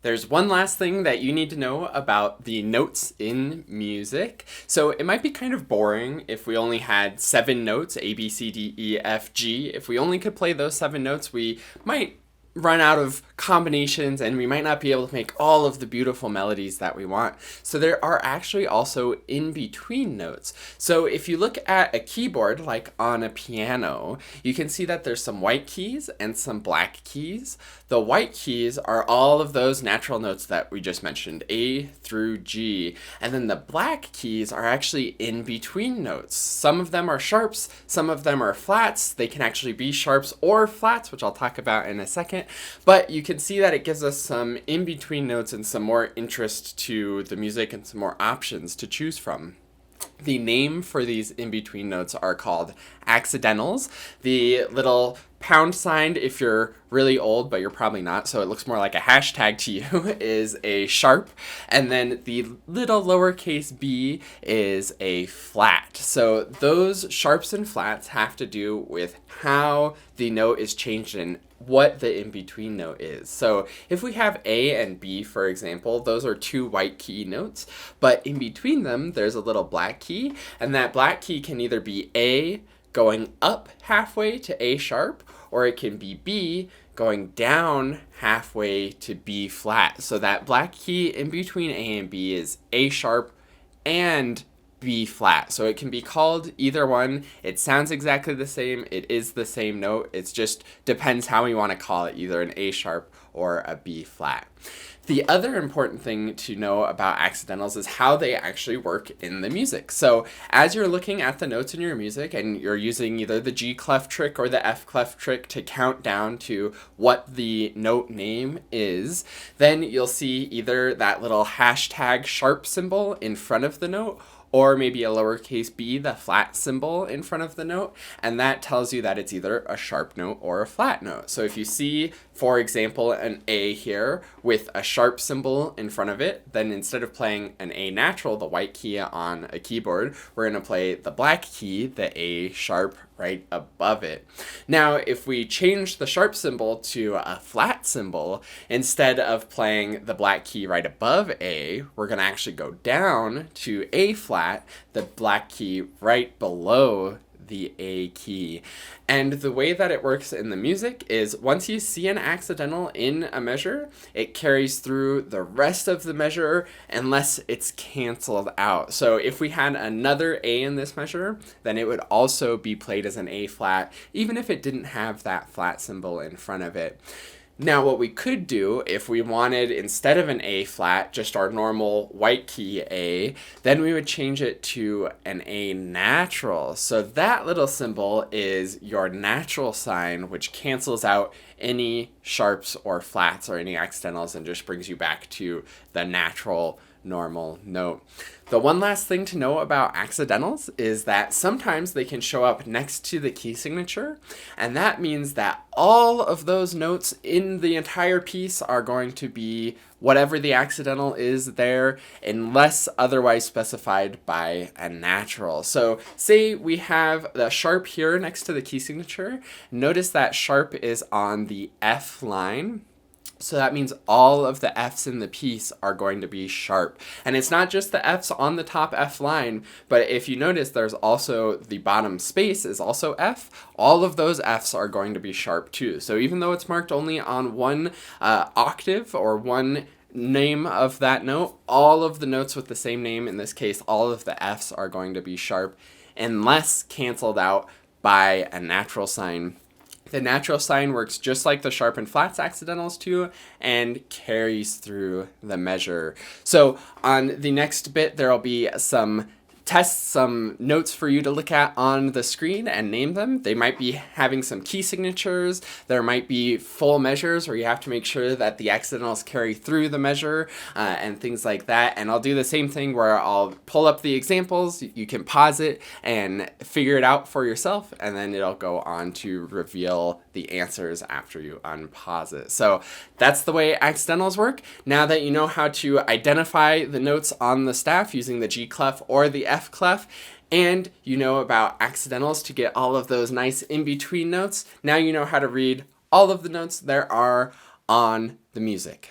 There's one last thing that you need to know about the notes in music. So it might be kind of boring if we only had 7 notes, A, B, C, D, E, F, G. If we only could play those 7 notes, we might run out of combinations and we might not be able to make all of the beautiful melodies that we want. So there are actually also in between notes. So if you look at a keyboard like on a piano, you can see that there's some white keys and some black keys. The white keys are all of those natural notes that we just mentioned, A through G. And then the black keys are actually in between notes. Some of them are sharps, some of them are flats. They can actually be sharps or flats, which I'll talk about in a second. But you can see that it gives us some in-between notes and some more interest to the music and some more options to choose from. The name for these in-between notes are called accidentals. The little pound sign, if you're really old, but you're probably not, so it looks more like a hashtag to you, is a sharp. And then the little lowercase b is a flat. So those sharps and flats have to do with how the note is changed in what the in-between note is. So if we have A and B, for example, those are two white key notes, but in between them, there's a little black key, and that black key can either be A going up halfway to A sharp, or it can be B going down halfway to B flat. So that black key in between A and B is A sharp and B flat. So it can be called either one. It sounds exactly the same. It is the same note. It just depends how we want to call it, either an A sharp or a B flat. The other important thing to know about accidentals is how they actually work in the music. So as you're looking at the notes in your music and you're using either the G clef trick or the F clef trick to count down to what the note name is, then you'll see either that little hashtag sharp symbol in front of the note, or maybe a lowercase b, the flat symbol in front of the note, and that tells you that it's either a sharp note or a flat note. So if you see, for example, an A here with a sharp symbol in front of it, then instead of playing an A natural, the white key on a keyboard, we're going to play the black key, the A sharp, right above it. Now, if we change the sharp symbol to a flat symbol, instead of playing the black key right above A, we're going to actually go down to A flat, the black key right below the A key. And the way that it works in the music is once you see an accidental in a measure, it carries through the rest of the measure unless it's canceled out. So if we had another A in this measure, then it would also be played as an A flat, even if it didn't have that flat symbol in front of it. Now, what we could do if we wanted, instead of an A flat, just our normal white key A, then we would change it to an A natural. So that little symbol is your natural sign, which cancels out any sharps or flats or any accidentals and just brings you back to the natural normal note. The one last thing to know about accidentals is that sometimes they can show up next to the key signature, and that means that all of those notes in the entire piece are going to be whatever the accidental is there, unless otherwise specified by a natural. So say we have the sharp here next to the key signature. Notice that sharp is on the F line. So that means all of the Fs in the piece are going to be sharp. And it's not just the Fs on the top F line, but if you notice there's also the bottom space is also F. All of those Fs are going to be sharp too. So even though it's marked only on one octave or one name of that note, all of the notes with the same name, in this case all of the Fs are going to be sharp unless canceled out by a natural sign. The natural sign works just like the sharp and flats accidentals too, and carries through the measure. So on the next bit, there'll be some tests, some notes for you to look at on the screen and name them. They might be having some key signatures. There might be full measures where you have to make sure that the accidentals carry through the measure and things like that. And I'll do the same thing where I'll pull up the examples. You can pause it and figure it out for yourself, and then it'll go on to reveal the answers after you unpause it. So that's the way accidentals work. Now that you know how to identify the notes on the staff using the G clef or the F clef, and you know about accidentals to get all of those nice in-between notes, now you know how to read all of the notes there are on the music.